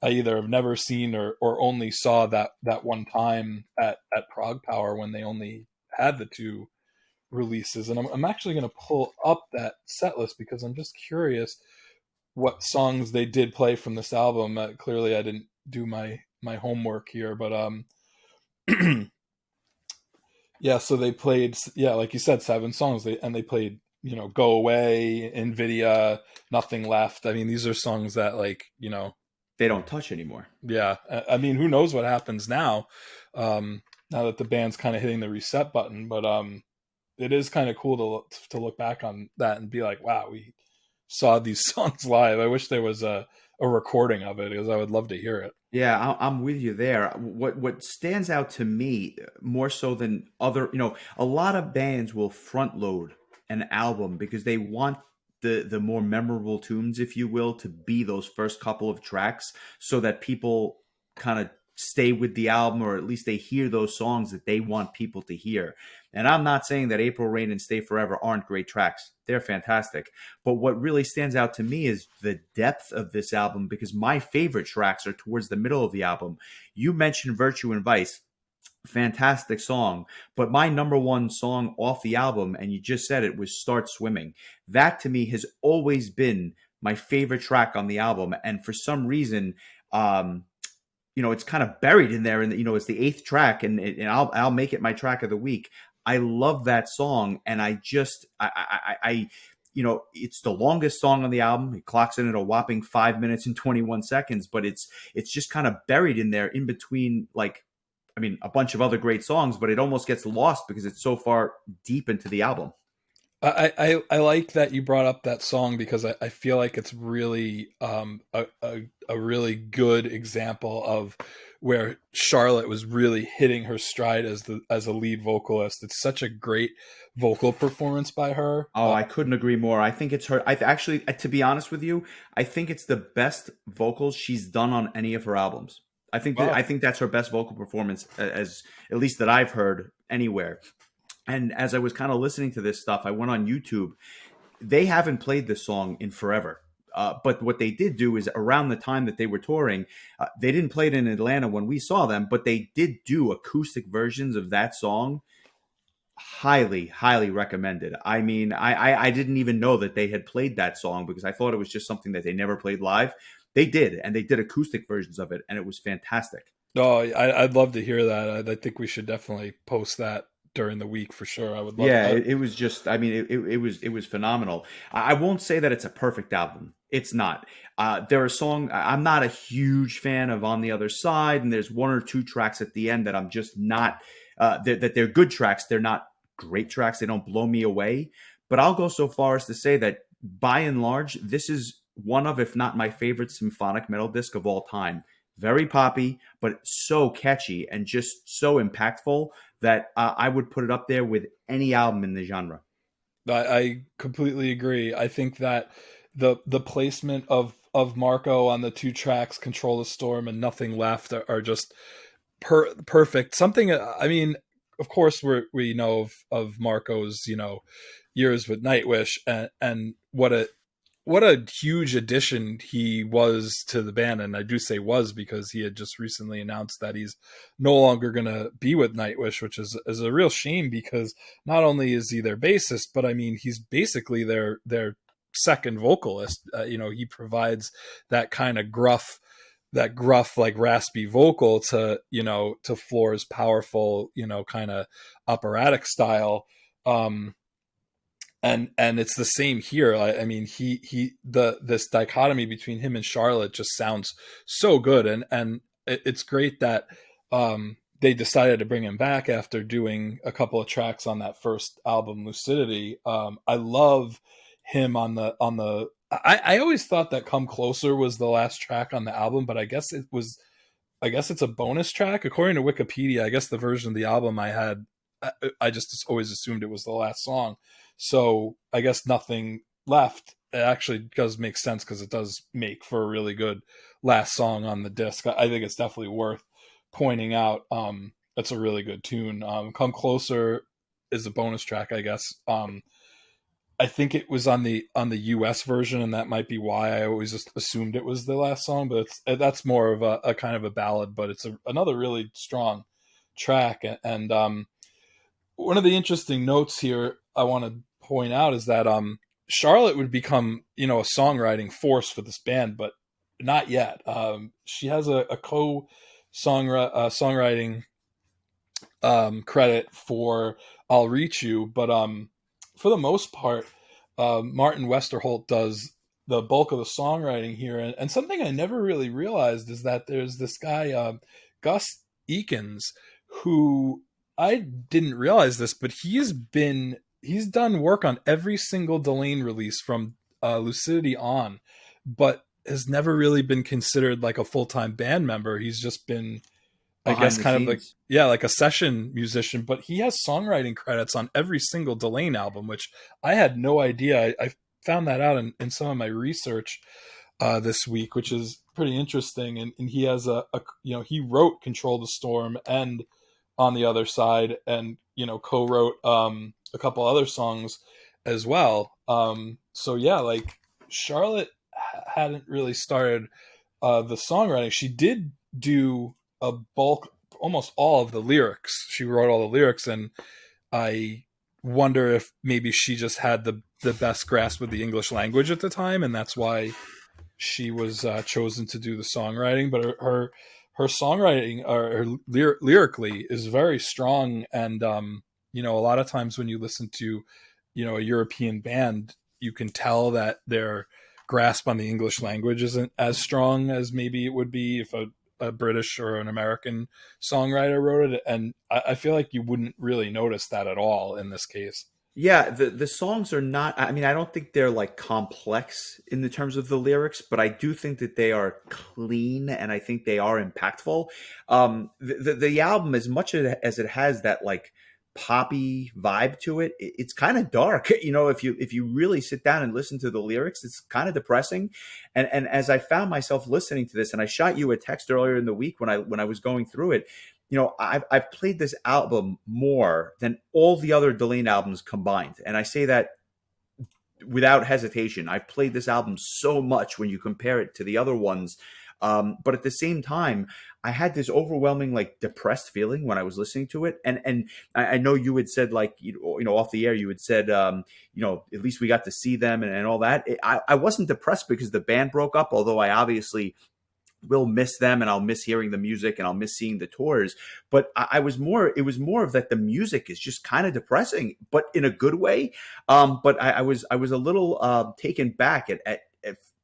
I either have never seen or only saw that one time at Prague Power when they only had the 2 releases. And I'm actually going to pull up that set list because I'm just curious what songs they did play from this album. Clearly I didn't do my homework here, but yeah, so they played, yeah, like you said, 7 songs. They played, Go Away, Nvidia, Nothing Left. I mean, these are songs that, like, They don't touch anymore. yeah, I mean, who knows what happens now, now that the band's kind of hitting the reset button. But it is kind of cool to look back on that and be like, wow, we saw these songs live. I wish there was a recording of it because I would love to hear it. Yeah, I'm with you there. What stands out to me more so than other, a lot of bands will front load an album because they want the more memorable tunes, if you will, to be those first couple of tracks, so that people kind of stay with the album, or at least they hear those songs that they want people to hear. And I'm not saying that April Rain and Stay Forever aren't great tracks. They're fantastic. But what really stands out to me is the depth of this album, because my favorite tracks are towards the middle of the album. You mentioned Virtue and Vice. Fantastic song. But my number one song off the album, and you just said it, was Start Swimming. That to me has always been my favorite track on the album. And for some reason, it's kind of buried in there, and it's the eighth track, and I'll make it my track of the week. I love that song, and I just I it's the longest song on the album. It clocks in at a whopping 5 minutes and 21 seconds, but it's just kind of buried in there in between, like, I mean, a bunch of other great songs, but it almost gets lost because it's so far deep into the album. I like that you brought up that song because I feel like it's really a really good example of where Charlotte was really hitting her stride as a lead vocalist. It's such a great vocal performance by her. Oh, I couldn't agree more. I think it's her. Actually, to be honest with you, I think it's the best vocals she's done on any of her albums. I Wow. think that's her best vocal performance, as at least that I've heard anywhere. And as I was kind of listening to this stuff, I went on YouTube. They haven't played this song in forever. But what they did do is, around the time that they were touring, they didn't play it in Atlanta when we saw them, but they did do acoustic versions of that song. Highly, highly recommended. I mean, I didn't even know that they had played that song because I thought it was just something that they never played live. They did, and they did acoustic versions of it, and it was fantastic. Oh, I'd love to hear that. I think we should definitely post that during the week for sure. I would love. Yeah, it was just. I mean, it was phenomenal. I won't say that it's a perfect album. It's not. There are song. I'm not a huge fan of On the Other Side, and there's one or two tracks at the end that I'm just not. That they're good tracks. They're not great tracks. They don't blow me away. But I'll go so far as to say that, by and large, this is one of, if not my favorite symphonic metal disc of all time. Very poppy, but so catchy and just so impactful that I would put it up there with any album in the genre. I completely agree. I think that the placement of Marco on the two tracks, "Control the Storm" and "Nothing Left," are just perfect. Something. I mean, of course, we know of Marco's years with Nightwish, and what a huge addition he was to the band. And I do say was because he had just recently announced that he's no longer going to be with Nightwish, which is a real shame because not only is he their bassist, but I mean, he's basically their second vocalist. He provides that kind of gruff, like raspy vocal to Floor's powerful, kind of operatic style. And it's the same here. I mean, this dichotomy between him and Charlotte just sounds so good, and it's great that they decided to bring him back after doing a couple of tracks on that first album, Lucidity. I love him on the. I always thought that "Come Closer" was the last track on the album, but I guess it was. I guess it's a bonus track according to Wikipedia. I guess the version of the album I had, I just always assumed it was the last song. So I guess Nothing Left. It actually does make sense because it does make for a really good last song on the disc. I think it's definitely worth pointing out. That's a really good tune. Come Closer is a bonus track, I guess. I think it was on the US version, and that might be why I always just assumed it was the last song. But that's more of a kind of a ballad, but it's another really strong track. And one of the interesting notes here I want to point out is that Charlotte would become a songwriting force for this band, but not yet. She has a songwriting credit for "I'll Reach You," but for the most part, Martin Westerholt does the bulk of the songwriting here. And something I never really realized is that there's this guy, Gus Eakins, who I didn't realize this, but he's done work on every single Delain release from Lucidity on, but has never really been considered like a full-time band member. He's just been, I Behind guess, the kind of like, scenes. yeah, like a session musician, but he has songwriting credits on every single Delain album, which I had no idea. I found that out in some of my research this week, which is pretty interesting. And he has he wrote "Control the Storm" and "On the Other Side," and co-wrote a couple other songs as well. So yeah, like Charlotte hadn't really started the songwriting. She did do a bulk, almost all of the lyrics. She wrote all the lyrics, and I wonder if maybe she just had the best grasp of the English language at the time, and that's why she was chosen to do the songwriting. But her songwriting or her lyrically is very strong. And you know, a lot of times when you listen to, you know, a European band, you can tell that their grasp on the English language isn't as strong as maybe it would be if a British or an American songwriter wrote it. And I feel like you wouldn't really notice that at all in this case. Yeah, the songs are not, I mean, I don't think they're like complex in the terms of the lyrics, but I do think that they are clean and I think they are impactful. The album, as much as it has that like poppy vibe to it, it's kind of dark. You know, if you really sit down and listen to the lyrics, it's kind of depressing. And as I found myself listening to this, and I shot you a text earlier in the week when I was going through it, you know, I've played this album more than all the other Delain albums combined, and I say that without hesitation. I've played this album so much when you compare it to the other ones, but at the same time, I had this overwhelming, like, depressed feeling when I was listening to it. And I know you had said, like, you know, off the air, you had said, you know, at least we got to see them and all that. I wasn't depressed because the band broke up, although I obviously will miss them and I'll miss hearing the music and I'll miss seeing the tours. But I was more, it was more of that the music is just kind of depressing, but in a good way. But I was a little taken back at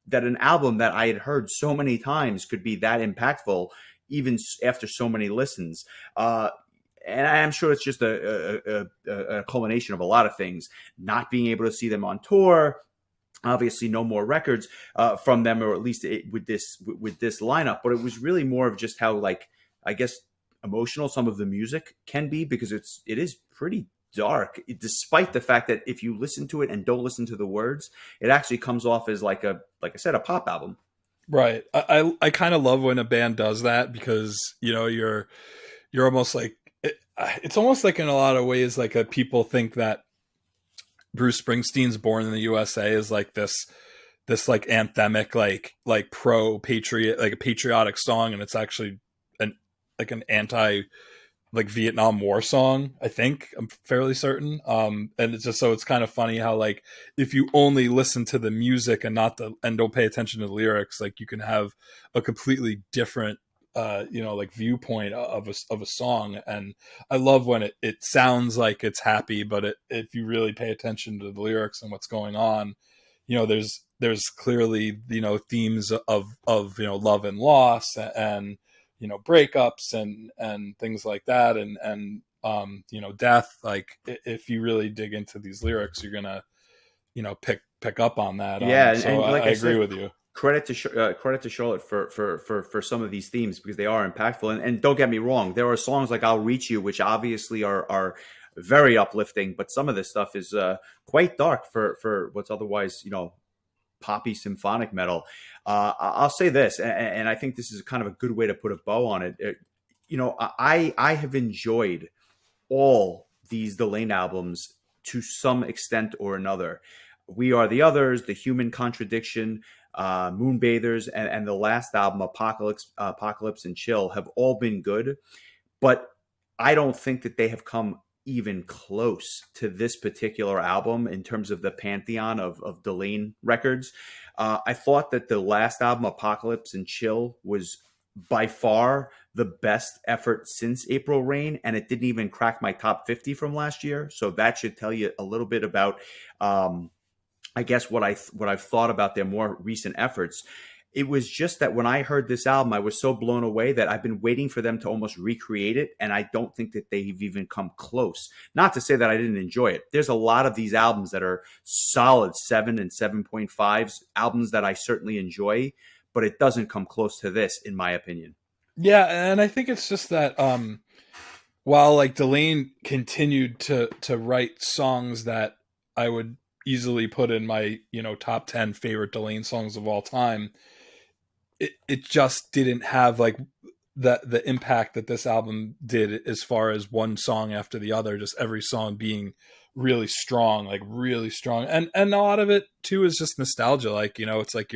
that an album that I had heard so many times could be that impactful, even after so many listens. And I'm sure it's just a culmination of a lot of things, not being able to see them on tour, obviously no more records from them, or at least with this lineup. But it was really more of just how, like, I guess, emotional some of the music can be, because it is pretty dark, despite the fact that if you listen to it and don't listen to the words, it actually comes off as like I said, a pop album. Right. I kind of love when a band does that, because, you know, you're almost like, it's almost like in a lot of ways, like people think that Bruce Springsteen's Born in the USA is like this like anthemic, like pro patriot, like a patriotic song, and it's actually an like an anti, like, Vietnam War song. I think I'm fairly certain. And it's just, so it's kind of funny how, like, if you only listen to the music and don't pay attention to the lyrics, like, you can have a completely different you know, like, viewpoint of a song. And I love when it sounds like it's happy, but if you really pay attention to the lyrics and what's going on, you know, there's clearly, you know, themes of, you know, love and loss, and, you know, breakups and things like that, and you know, death. Like, if you really dig into these lyrics, you're gonna, you know, pick up on that. Yeah, So and like I I agree said, with you. credit to Charlotte for some of these themes, because they are impactful. And don't get me wrong, there are songs like "I'll Reach You," which obviously are very uplifting, but some of this stuff is quite dark for what's otherwise, you know, poppy symphonic metal. I'll say this, and I think this is kind of a good way to put a bow on it. You know, I have enjoyed all these Delain albums to some extent or another. We Are the Others, The Human Contradiction, Moonbathers, and the last album, Apocalypse and Chill, have all been good, but I don't think that they have come even close to this particular album in terms of the pantheon of Delain records. I thought that the last album, Apocalypse and Chill, was by far the best effort since April Rain, and it didn't even crack my top 50 from last year. So that should tell you a little bit about, I guess, what I've thought about their more recent efforts. It was just that when I heard this album, I was so blown away that I've been waiting for them to almost recreate it, and I don't think that they've even come close. Not to say that I didn't enjoy it. There's a lot of these albums that are solid 7 and 7.5s, albums that I certainly enjoy, but it doesn't come close to this, in my opinion. Yeah, and I think it's just that, while, like, Delain continued to write songs that I would easily put in my, you know, top 10 favorite Delain songs of all time, it just didn't have, like, the impact that this album did, as far as one song after the other, just every song being really strong, like really strong. And a lot of it too is just nostalgia. Like, you know, it's like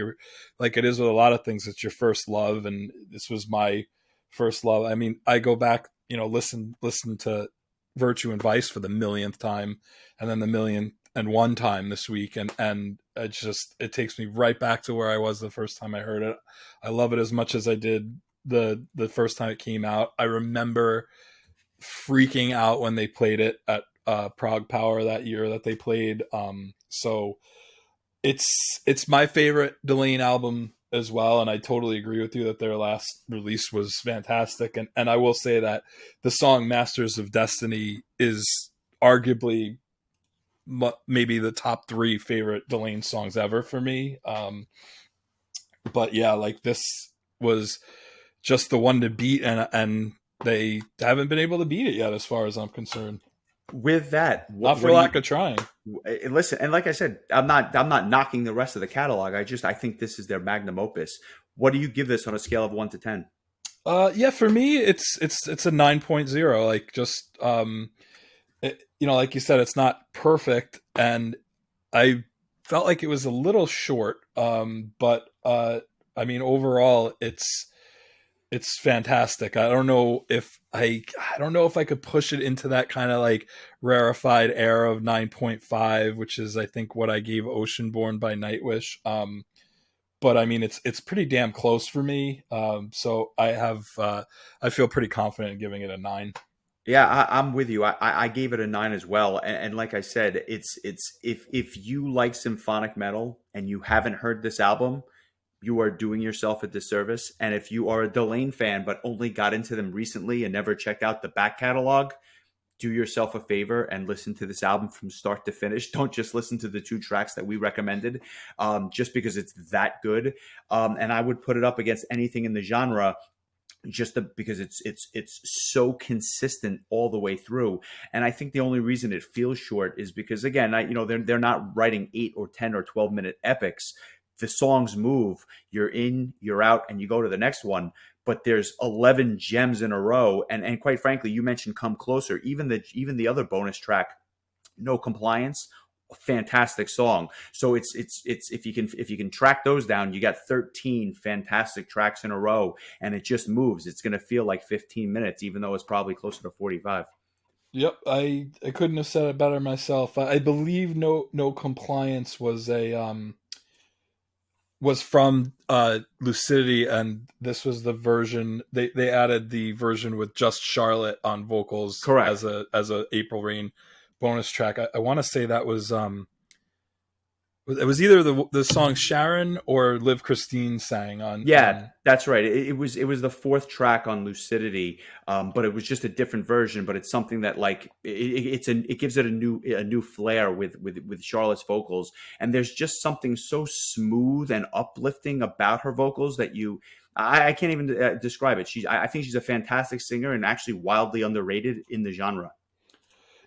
like it is with a lot of things, it's your first love, and this was my first love. I mean, I go back, you know, listen to Virtue and Vice for the millionth time, and then the million and one time this week, and it takes me right back to where I was the first time I heard it. I love it as much as I did the first time it came out. I remember freaking out when they played it at Prague Power that year that they played. So it's my favorite Delain album as well, and I totally agree with you that their last release was fantastic. And I will say that the song "Masters of Destiny" is arguably maybe the top three favorite Delain songs ever for me. But yeah, like this was just the one to beat, and they haven't been able to beat it yet, as far as I'm concerned. With that, Not what for do lack you of trying. listen? And like I said, I'm not knocking the rest of the catalog. I think this is their magnum opus. What do you give this on a scale of 1 to 10? Yeah, for me, it's a 9.0. Like just like you said, it's not perfect, and I felt like it was a little short. But I mean, overall, it's fantastic. I don't know if I could push it into that kind of like rarefied air of 9.5, which is I think what I gave Oceanborn by Nightwish. But I mean, it's pretty damn close for me. So I feel pretty confident in giving it a 9. Yeah, I'm with you. I gave it a 9 as well. And like I said, it's if you like symphonic metal and you haven't heard this album, you are doing yourself a disservice. And if you are a Delain fan but only got into them recently and never checked out the back catalog, do yourself a favor and listen to this album from start to finish. Don't just listen to the 2 tracks that we recommended, just because it's that good. And I would put it up against anything in the genre, because it's so consistent all the way through. And I think the only reason it feels short is because, again, they're not writing 8 or 10 or 12 minute epics. The songs move, you're in, you're out, and you go to the next one. But there's 11 gems in a row, and quite frankly, you mentioned "Come Closer." Even the other bonus track, "No Compliance," a fantastic song. So it's if you can track those down, you got 13 fantastic tracks in a row, and it just moves. It's going to feel like 15 minutes, even though it's probably closer to 45. Yep, I couldn't have said it better myself. I believe no compliance was from Lucidity, and this was the version they added the version with just Charlotte on vocals Correct. as a April Rain bonus track. I want to say that was it was either the song Sharon or Liv Christine sang Yeah, on. that's right. It was the fourth track on Lucidity, but it was just a different version. But it's something that, like, it gives it a new flair with Charlotte's vocals, and there's just something so smooth and uplifting about her vocals that I can't even describe it. I think she's a fantastic singer and actually wildly underrated in the genre.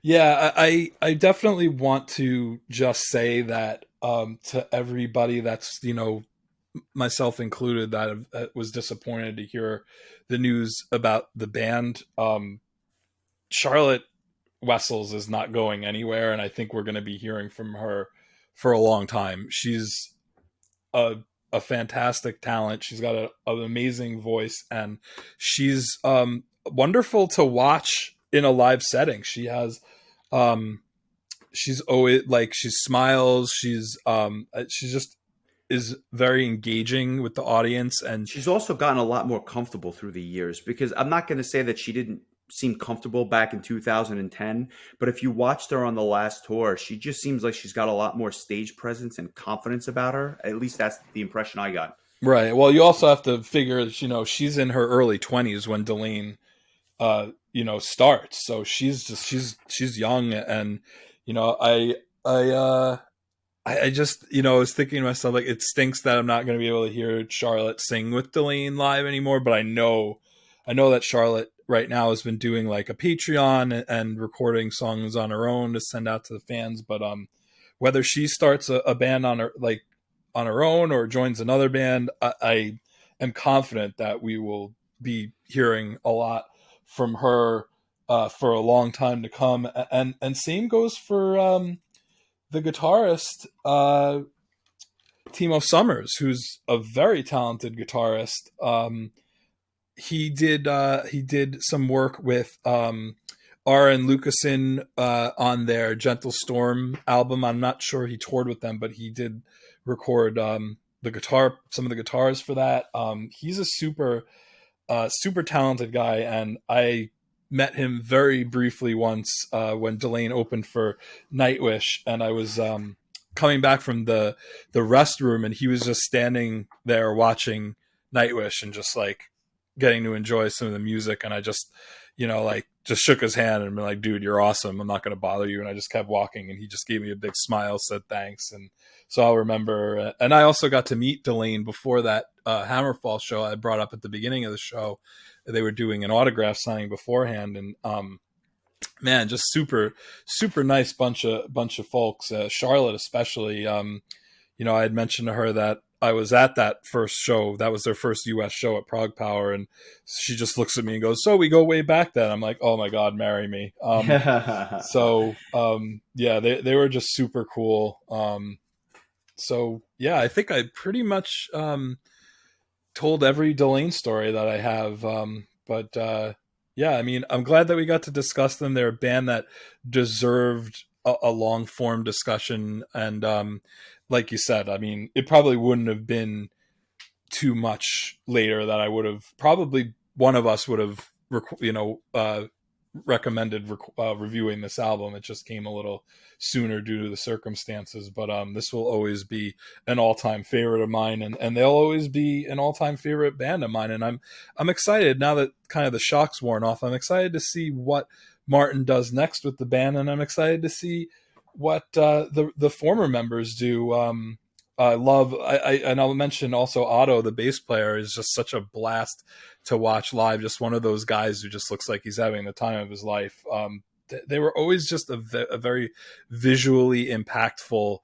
Yeah, I definitely want to just say that to everybody that's myself included that was disappointed to hear the news about the band. Charlotte Wessels is not going anywhere, and I think we're going to be hearing from her for a long time. She's a fantastic talent. She's got an amazing voice, and she's wonderful to watch in a live setting. She has she's always like she smiles. She's just is very engaging with the audience, and She's also gotten a lot more comfortable through the years, because I'm not going to say that she didn't seem comfortable back in 2010, but if you watched her on the last tour, she just seems like she's got a lot more stage presence and confidence about her. At least that's the impression I got. right. Well, you also have to figure, she's in her early 20s when Delain starts. So she's young, and I just was thinking to myself, like, it stinks that I'm not going to be able to hear Charlotte sing with Delain live anymore. But I know that Charlotte right now has been doing like a Patreon and recording songs on her own to send out to the fans. But whether she starts a band on her own or joins another band, I am confident that we will be hearing a lot from her for a long time to come. And same goes for the guitarist Timo Summers, who's a very talented guitarist. He did some work with Aaron Lucasen on their Gentle Storm album. I'm not sure he toured with them, but he did record some of the guitars for that. He's a super super talented guy, and I met him very briefly once when Delain opened for Nightwish, and I was coming back from the restroom, and he was just standing there watching Nightwish and just like getting to enjoy some of the music, and I just like just shook his hand and been like, dude, you're awesome, I'm not going to bother you, and I just kept walking, and he just gave me a big smile, said thanks, and so I'll remember. And I also got to meet Delain before that Hammerfall show I brought up at the beginning of the show. They were doing an autograph signing beforehand, and man, just super nice bunch of folks. Charlotte especially. I had mentioned to her that I was at that first show. That was their first U.S. show at Prague Power, and she just looks at me and goes, "So we go way back then." I'm like, "Oh my God, marry me." Yeah, they were just super cool. So yeah, I think I pretty much told every Delain story that I have. But yeah, I mean, I'm glad that we got to discuss them. They're a band that deserved a long form discussion, and like you said, I mean, it probably wouldn't have been too much later that I would have probably one of us would have recommended reviewing this album. It just came a little sooner due to the circumstances, but this will always be an all-time favorite of mine, and they'll always be an all-time favorite band of mine. And I'm excited now that kind of the shock's worn off. I'm excited to see what Martin does next with the band, and I'm excited to see what the former members do. And I'll mention also Otto, the bass player, is just such a blast to watch live. Just one of those guys who just looks like he's having the time of his life. They were always just a very visually impactful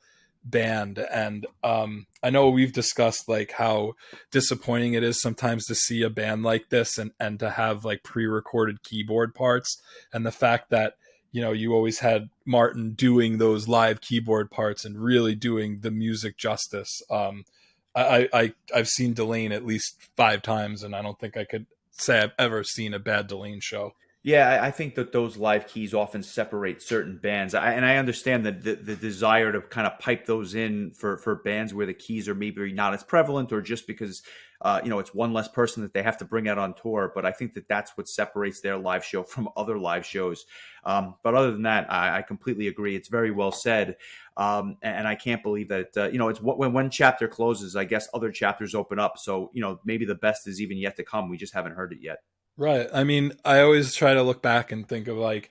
band, and I know we've discussed like how disappointing it is sometimes to see a band like this and to have like pre-recorded keyboard parts, and the fact that you always had Martin doing those live keyboard parts and really doing the music justice. I've seen Delain at least 5 times, and I don't think I could say I've ever seen a bad Delain show. Yeah, I think that those live keys often separate certain bands, and I understand that the desire to kind of pipe those in for bands where the keys are maybe not as prevalent, or just because it's one less person that they have to bring out on tour. But I think that that's what separates their live show from other live shows. But other than that, I completely agree. It's very well said, and I can't believe that it's when one chapter closes, I guess other chapters open up. So maybe the best is even yet to come. We just haven't heard it yet. Right. I mean, I always try to look back and think of like,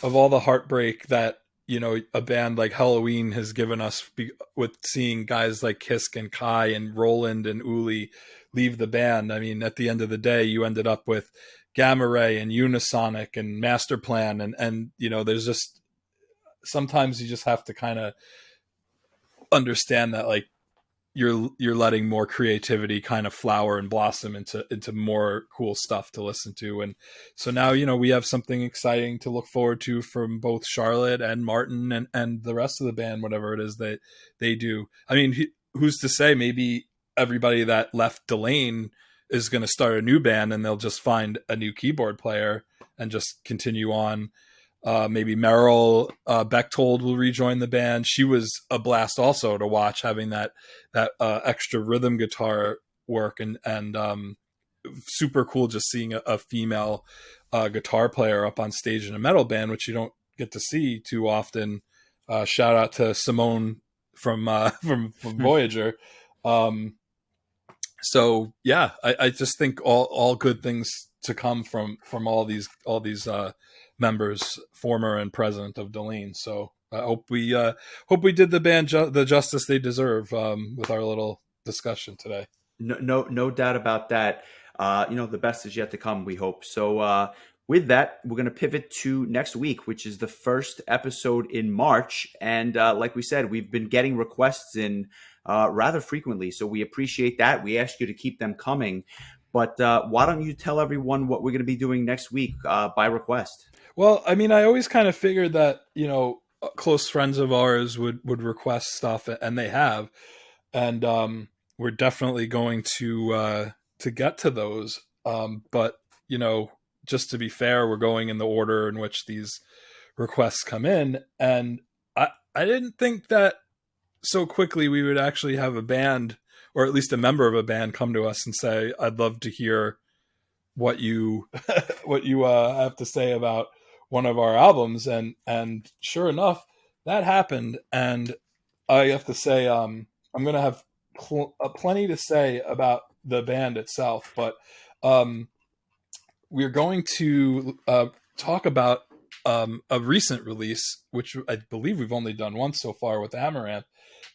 of all the heartbreak that, a band like Halloween has given us with seeing guys like Kisk and Kai and Roland and Uli leave the band. I mean, at the end of the day, you ended up with Gamma Ray and Unisonic and Master Plan. And there's just, sometimes you just have to kind of understand that like, you're letting more creativity kind of flower and blossom into more cool stuff to listen to. And so now we have something exciting to look forward to from both Charlotte and Martin and the rest of the band, whatever it is that they do. I mean, who's to say maybe everybody that left Delain is going to start a new band and they'll just find a new keyboard player and just continue on. Maybe Meryl Bechtold will rejoin the band. She was a blast also to watch, having that extra rhythm guitar work, and super cool just seeing a female guitar player up on stage in a metal band, which you don't get to see too often. Shout out to Simone from from Voyager. So yeah, I just think all good things to come from all these members, former and present, of Delain. So I hope we did the band the justice they deserve with our little discussion today. No doubt about that. The best is yet to come, we hope. So, with that, we're going to pivot to next week, which is the first episode in March. And like we said, we've been getting requests in rather frequently. So we appreciate that. We ask you to keep them coming. But why don't you tell everyone what we're going to be doing next week by request? Well, I mean, I always kind of figured that close friends of ours would request stuff, and they have, and we're definitely going to get to those. But just to be fair, we're going in the order in which these requests come in, and I didn't think that so quickly we would actually have a band, or at least a member of a band, come to us and say, "I'd love to hear what you what you have to say about one of our albums, and sure enough, that happened, and I have to say, I'm gonna have plenty to say about the band itself, but um, we're going to talk about a recent release, which I believe we've only done once so far with Amaranth,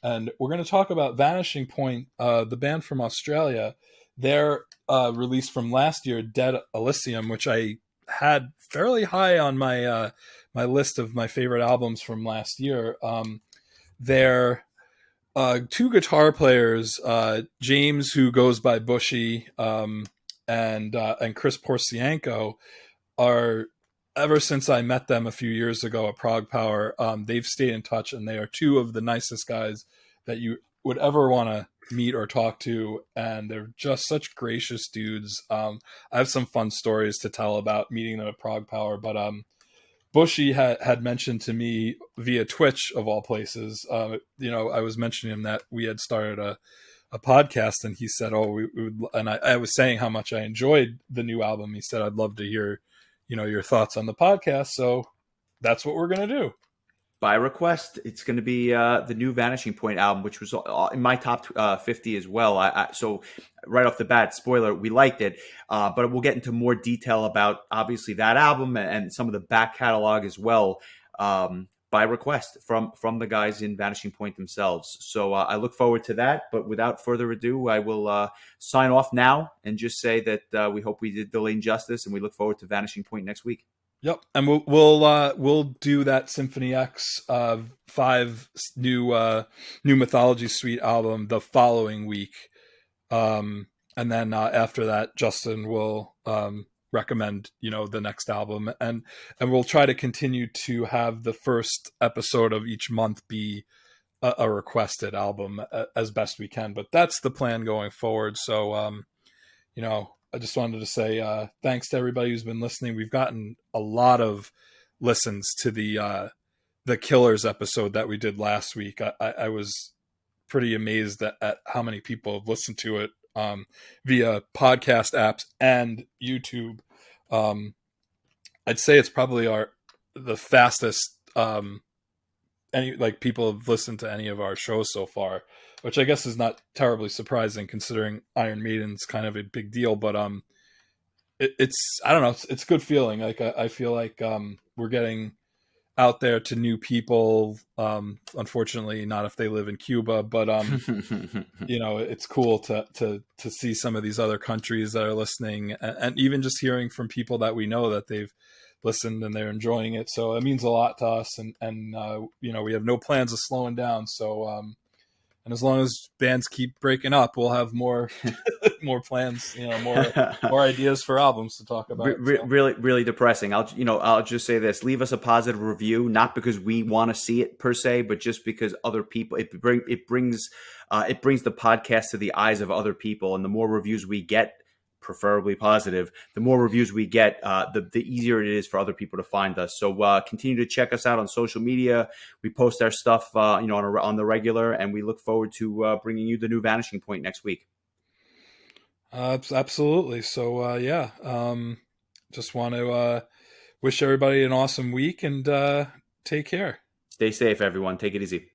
and we're going to talk about Vanishing Point, the band from Australia. Their release from last year, Dead Elysium, which I had fairly high on my list of my favorite albums from last year. They're two guitar players, James, who goes by Bushy, and Chris Porcianco, are, ever since I met them a few years ago at Prague Power, they've stayed in touch, and they are two of the nicest guys that you would ever want to meet or talk to, and they're just such gracious dudes. I have some fun stories to tell about meeting them at Prague Power, but Bushy had mentioned to me via Twitch, of all places. I was mentioning him that we had started a podcast, and he said, "Oh, we would," and I was saying how much I enjoyed the new album. He said, "I'd love to hear, your thoughts on the podcast." So that's what we're gonna do. By request, it's going to be the new Vanishing Point album, which was in my top 50 as well. So right off the bat, spoiler, we liked it, but we'll get into more detail about obviously that album and some of the back catalog as well, by request from the guys in Vanishing Point themselves. So I look forward to that. But without further ado, I will sign off now and just say that we hope we did Delain justice, and we look forward to Vanishing Point next week. Yep, and we'll do that Symphony X 5 new Mythology Suite album the following week, and then after that, Justin will recommend the next album, and we'll try to continue to have the first episode of each month be a requested album as best we can. But that's the plan going forward. So I just wanted to say thanks to everybody who's been listening. We've gotten a lot of listens to the Killers episode that we did last week. I was pretty amazed at how many people have listened to it via podcast apps and YouTube. I'd say it's probably the fastest people have listened to any of our shows so far, which I guess is not terribly surprising considering Iron Maiden's kind of a big deal. But it's I don't know, it's a good feeling. Like I feel like we're getting out there to new people. Unfortunately, not if they live in Cuba, but it's cool to see some of these other countries that are listening, and even just hearing from people that we know that they've listened and they're enjoying it. So it means a lot to us, and we have no plans of slowing down. So and as long as bands keep breaking up, we'll have more more plans, more ideas for albums to talk about. Really, really depressing. I'll just say this: leave us a positive review, not because we want to see it per se, but just because other people it brings the podcast to the eyes of other people, and the more reviews we get, preferably positive, the more reviews we get, the easier it is for other people to find us. So continue to check us out on social media. We post our stuff, on the regular, and we look forward to bringing you the new Vanishing Point next week. Absolutely. So just want to wish everybody an awesome week, and take care. Stay safe, everyone. Take it easy.